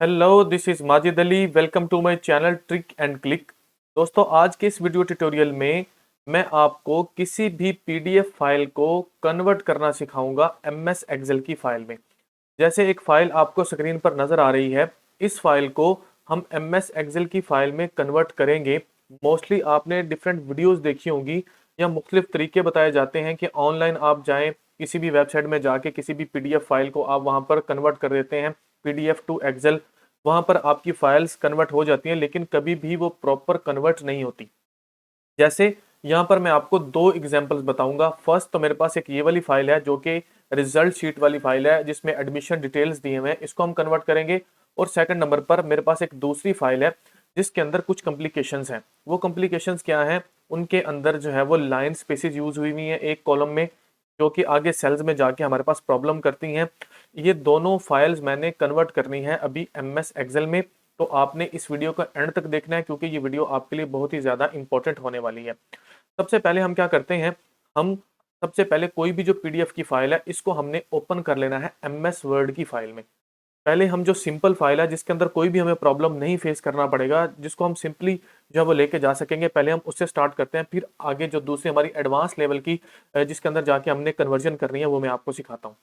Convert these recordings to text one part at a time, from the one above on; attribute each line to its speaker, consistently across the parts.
Speaker 1: Hello, this is Majid Ali. Welcome to my channel trick and click. दोस्तों, आज के इस वीडियो ट्यूटोरियल में मैं आपको किसी भी पीडीएफ फाइल को कन्वर्ट करना सिखाऊंगा एमएस एक्सेल की फाइल में। जैसे एक फाइल आपको स्क्रीन पर नजर आ रही है, इस फाइल को हम एमएस एक्सेल की फाइल में कन्वर्ट करेंगे। मोस्टली आपने डिफरेंट वीडियोस देखी होंगी या मुख्तलिफ तरीके बताए जाते हैं कि ऑनलाइन आप जाएं, किसी भी वेबसाइट में जाके किसी भी पीडीएफ फाइल को आप वहां पर कन्वर्ट कर देते हैं पीडीएफ टू एक्सेल। वहां पर आपकी फाइल्स कन्वर्ट हो जाती हैं, लेकिन कभी भी वो प्रॉपर कन्वर्ट नहीं होती। जैसे यहाँ पर मैं आपको दो एग्जांपल्स बताऊंगा। फर्स्ट तो मेरे पास एक ये वाली फाइल है जो कि रिजल्ट शीट वाली फाइल है, जिसमें एडमिशन डिटेल्स दिए हुए हैं, इसको हम कन्वर्ट करेंगे। और सेकंड नंबर पर मेरे पास एक दूसरी फाइल है जिसके अंदर कुछ कॉम्प्लिकेशंस हैं। वो कॉम्प्लिकेशंस क्या हैं? उनके अंदर जो है वो लाइन स्पेसिस यूज हुई हुई है एक कॉलम में, जो कि आगे सेल्स में जाके हमारे पास प्रॉब्लम करती हैं। ये दोनों फाइल्स मैंने कन्वर्ट करनी है अभी एमएस एक्सेल में। तो आपने इस वीडियो को एंड तक देखना है, क्योंकि ये वीडियो आपके लिए बहुत ही ज़्यादा इंपॉर्टेंट होने वाली है। सबसे पहले हम क्या करते हैं, हम सबसे पहले कोई भी जो पीडीएफ की फाइल है इसको हमने ओपन कर लेना है एमएस वर्ड की फाइल में। पहले हम जो सिंपल फाइल है जिसके अंदर कोई भी हमें प्रॉब्लम नहीं फेस करना पड़ेगा, जिसको हम सिंपली जो है वो लेके जा सकेंगे, पहले हम उससे स्टार्ट करते हैं। फिर आगे जो दूसरी हमारी एडवांस लेवल की जिसके अंदर जाके हमने कन्वर्जन करनी है, वो मैं आपको सिखाता हूँ।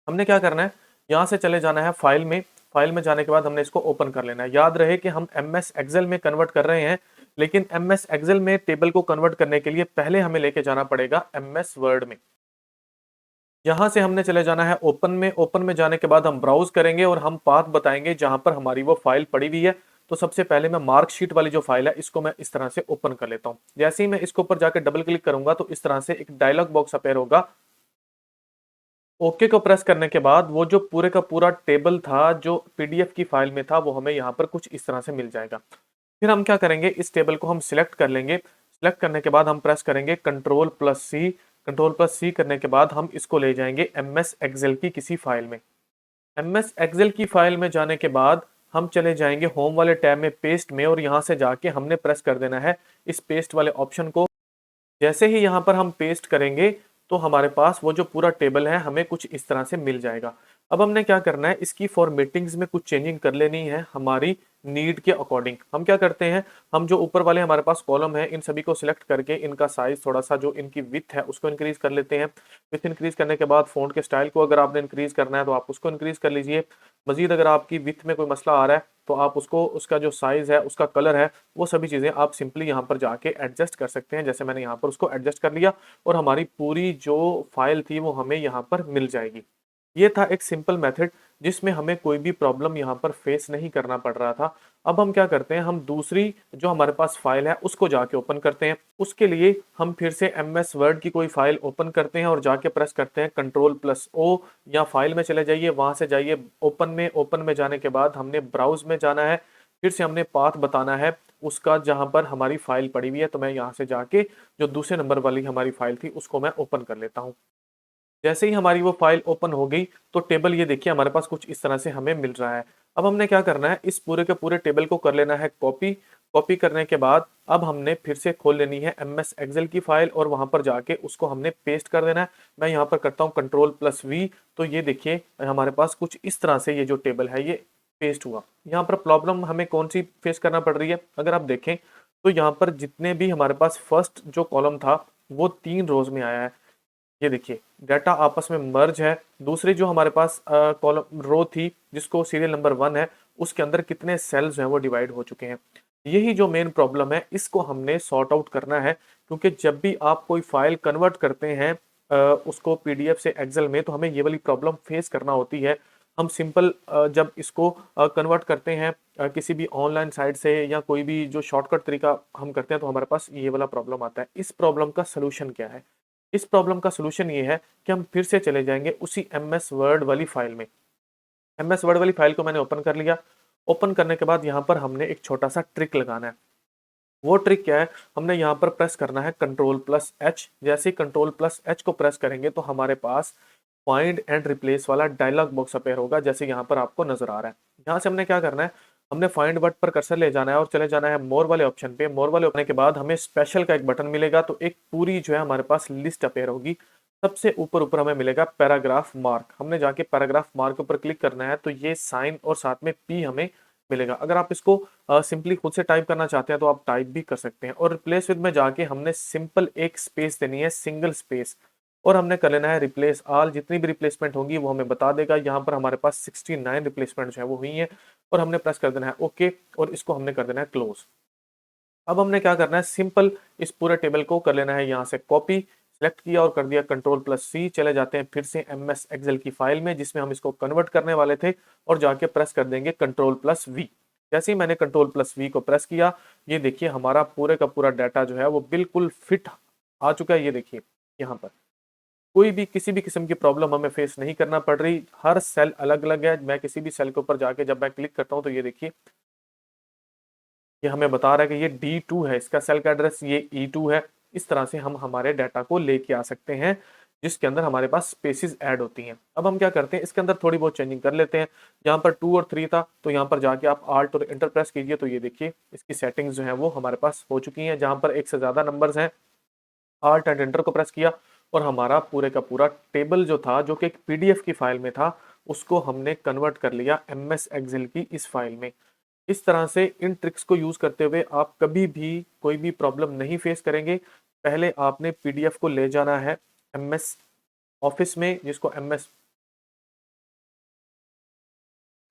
Speaker 1: हमने क्या करना है, यहाँ से चले जाना है फाइल में। फाइल में जाने के बाद हमने इसको ओपन कर लेना है। याद रहे कि हम एम एस एक्सेल में कन्वर्ट कर रहे हैं, लेकिन एम एस एक्सेल में टेबल को कन्वर्ट करने के लिए पहले हमें लेके जाना पड़ेगा एम एस वर्ड में। यहाँ से हमने चले जाना है ओपन में। ओपन में जाने के बाद हम ब्राउज करेंगे और हम पाथ बताएंगे जहां पर हमारी वो फाइल पड़ी हुई है। तो सबसे पहले मैं मार्कशीट वाली जो फाइल है इसको मैं इस तरह से ओपन कर लेता हूँ। जैसे ही मैं इसके ऊपर जाकर डबल क्लिक करूंगा तो इस तरह से एक डायलॉग बॉक्स अपेयर होगा। ओके को प्रेस करने के बाद वो जो पूरे का पूरा टेबल था जो पीडीएफ की फाइल में था, वो हमें यहाँ पर कुछ इस तरह से मिल जाएगा। फिर हम क्या करेंगे, इस टेबल को हम सिलेक्ट कर लेंगे। सिलेक्ट करने के बाद हम प्रेस करेंगे कंट्रोल प्लस सी। कंट्रोल प्लस सी करने के बाद हम इसको ले जाएंगे एम एस एक्सेल की किसी फाइल में। एम एस एक्सेल की फाइल में जाने के बाद हम चले जाएंगे होम वाले टैब में, पेस्ट में, और यहाँ से जाके हमने प्रेस कर देना है इस पेस्ट वाले ऑप्शन को। जैसे ही यहाँ पर हम पेस्ट करेंगे तो हमारे पास वो जो पूरा टेबल है हमें कुछ इस तरह से मिल जाएगा। अब हमने क्या करना है, इसकी फॉर्मेटिंग्स में कुछ चेंजिंग कर लेनी है हमारी नीड के अकॉर्डिंग। हम क्या करते हैं, हम जो ऊपर वाले हमारे पास कॉलम है इन सभी को सिलेक्ट करके इनका साइज थोड़ा सा, जो इनकी विथ है उसको इंक्रीज कर लेते हैं। विथ इंक्रीज करने के बाद फ़ॉन्ट के स्टाइल को अगर आपने इंक्रीज करना है तो आप उसको इंक्रीज कर लीजिए। मजीद अगर आपकी विथ में कोई मसला आ रहा है तो आप उसको, उसका जो साइज है, उसका कलर है, वो सभी चीज़ें आप सिंपली यहाँ पर जाके एडजस्ट कर सकते हैं। जैसे मैंने यहाँ पर उसको एडजस्ट कर लिया और हमारी पूरी जो फाइल थी वो हमें यहाँ पर मिल जाएगी। ये था एक सिंपल मेथड जिसमें हमें कोई भी प्रॉब्लम यहाँ पर फेस नहीं करना पड़ रहा था। अब हम क्या करते हैं, हम दूसरी जो हमारे पास फाइल है उसको जाके ओपन करते हैं। उसके लिए हम फिर से एम एस वर्ड की कोई फाइल ओपन करते हैं और जाके प्रेस करते हैं कंट्रोल प्लस ओ, या फाइल में चले जाइए, वहां से जाइए ओपन में। ओपन में जाने के बाद हमने ब्राउज में जाना है। फिर से हमने पाथ बताना है उसका जहां पर हमारी फाइल पड़ी हुई है। तो मैं यहाँ से जाके जो दूसरे नंबर वाली हमारी फाइल थी उसको मैं ओपन कर लेता हूँ। जैसे ही हमारी वो फाइल ओपन हो गई तो टेबल ये देखिए हमारे पास कुछ इस तरह से हमें मिल रहा है। अब हमने क्या करना है, इस पूरे के पूरे टेबल को कर लेना है कॉपी। कॉपी करने के बाद अब हमने फिर से खोल लेनी है एम एस एक्सेल की फाइल और वहां पर जाके उसको हमने पेस्ट कर देना है। मैं यहाँ पर करता हूँ कंट्रोल प्लस वी। तो ये देखिए हमारे पास कुछ इस तरह से ये जो टेबल है ये पेस्ट हुआ। यहाँ पर प्रॉब्लम हमें कौन सी फेस करना पड़ रही है, अगर आप देखें तो यहाँ पर जितने भी हमारे पास फर्स्ट जो कॉलम था वो 3 रोज में आया है। ये देखिए डाटा आपस में मर्ज है। दूसरी जो हमारे पास कॉलम रो थी जिसको सीरियल नंबर 1 है, उसके अंदर कितने सेल्स हैं वो डिवाइड हो चुके हैं। यही जो मेन प्रॉब्लम है इसको हमने सॉर्ट आउट करना है, क्योंकि जब भी आप कोई फाइल कन्वर्ट करते हैं उसको पीडीएफ से एक्सेल में, तो हमें ये वाली प्रॉब्लम फेस करना होती है। हम सिंपल जब इसको कन्वर्ट करते हैं किसी भी ऑनलाइन साइट से या कोई भी जो शॉर्टकट तरीका हम करते हैं, तो हमारे पास ये वाला प्रॉब्लम आता है। इस प्रॉब्लम का सलूशन क्या है? इस प्रॉब्लम का सलूशन ये है कि हम फिर से चले जाएंगे उसी एम एस वर्ड वाली फाइल में। एम एस वर्ड वाली फाइल को मैंने ओपन कर लिया। ओपन करने के बाद यहाँ पर हमने एक छोटा सा ट्रिक लगाना है। वो ट्रिक क्या है, हमने यहाँ पर प्रेस करना है कंट्रोल प्लस एच। जैसे ही कंट्रोल प्लस एच को प्रेस करेंगे तो हमारे पास फाइंड एंड रिप्लेस वाला डायलॉग बॉक्स अपेयर होगा, जैसे यहाँ पर आपको नजर आ रहा है। यहाँ से हमने क्या करना है, हमने फाइंड वर्ड पर कर्सर ले जाना है और चले जाना है मोर वाले ऑप्शन पे। मोर वाले होने के बाद हमें स्पेशल का एक बटन मिलेगा, तो एक पूरी जो है हमारे पास लिस्ट अपेयर होगी। सबसे ऊपर ऊपर हमें मिलेगा पैराग्राफ मार्क। हमने जाके पैराग्राफ मार्क पर क्लिक करना है तो ये साइन और साथ में पी हमें मिलेगा। अगर आप इसको सिंपली खुद से टाइप करना चाहते हैं तो आप टाइप भी कर सकते हैं। और रिप्लेस विद में जाके हमने सिंपल एक स्पेस देनी है, सिंगल स्पेस, और हमने कर लेना है रिप्लेस ऑल। जितनी भी रिप्लेसमेंट होंगी वो हमें बता देगा। यहाँ पर हमारे पास 69 रिप्लेसमेंट जो है वो हुई है, और हमने प्रेस कर देना है ओके, और इसको हमने कर देना है क्लोज। अब हमने क्या करना है, सिंपल इस पूरे टेबल को कर लेना है यहाँ से कॉपी। सेलेक्ट किया और कर दिया कंट्रोल+C। चले जाते हैं फिर से MS एक्सेल की फाइल में जिसमें हम इसको कन्वर्ट करने वाले थे, और जाके प्रेस कर देंगे कंट्रोल+V। जैसे ही मैंने कंट्रोल+V को प्रेस किया, ये देखिए हमारा पूरे का पूरा डाटा जो है वो बिल्कुल फिट आ चुका है। ये देखिए यहाँ पर कोई भी किसी भी किस्म की प्रॉब्लम हमें फेस नहीं करना पड़ रही। हर सेल अलग अलग है। मैं किसी भी सेल के ऊपर जाके जब मैं क्लिक करता हूँ तो ये देखिए ये हमें बता रहा है कि ये D2 है, इसका सेल का एड्रेस ये E2 है। इस तरह से हम हमारे डाटा को लेके आ सकते हैं जिसके अंदर हमारे पास स्पेसिस ऐड होती हैं। अब हम क्या करते हैं, इसके अंदर थोड़ी बहुत चेंजिंग कर लेते हैं। यहाँ पर 2 और 3 था तो यहाँ पर जाके आप आल्ट और एंटर प्रेस कीजिए तो ये देखिए इसकी सेटिंग्स जो है वो हमारे पास हो चुकी हैं। जहाँ पर एक से ज्यादा नंबर्स हैं, आल्ट एंड एंटर को प्रेस किया और हमारा पूरे का पूरा टेबल जो था, जो कि एक PDF की फाइल में था, उसको हमने कन्वर्ट कर लिया MS एक्सेल की इस फाइल में। इस तरह से इन ट्रिक्स को यूज करते हुए आप कभी भी कोई भी प्रॉब्लम नहीं फेस करेंगे। पहले आपने PDF को ले जाना है MS ऑफिस में, जिसको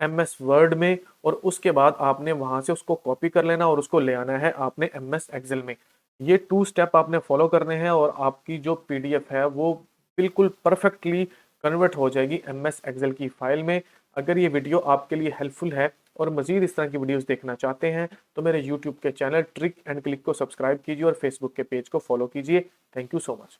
Speaker 1: MS वर्ड में, और उसके बाद आपने वहां से उसको कॉपी कर लेना और उसको ले आना है आपने MS एक्सेल में। ये 2 स्टेप आपने फॉलो करने हैं और आपकी जो PDF है वो बिल्कुल परफेक्टली कन्वर्ट हो जाएगी MS एक्सेल की फाइल में। अगर ये वीडियो आपके लिए हेल्पफुल है और मजीद इस तरह की वीडियोस देखना चाहते हैं तो मेरे यूट्यूब के चैनल ट्रिक एंड क्लिक को सब्सक्राइब कीजिए और फेसबुक के पेज को फॉलो कीजिए। Thank you so much.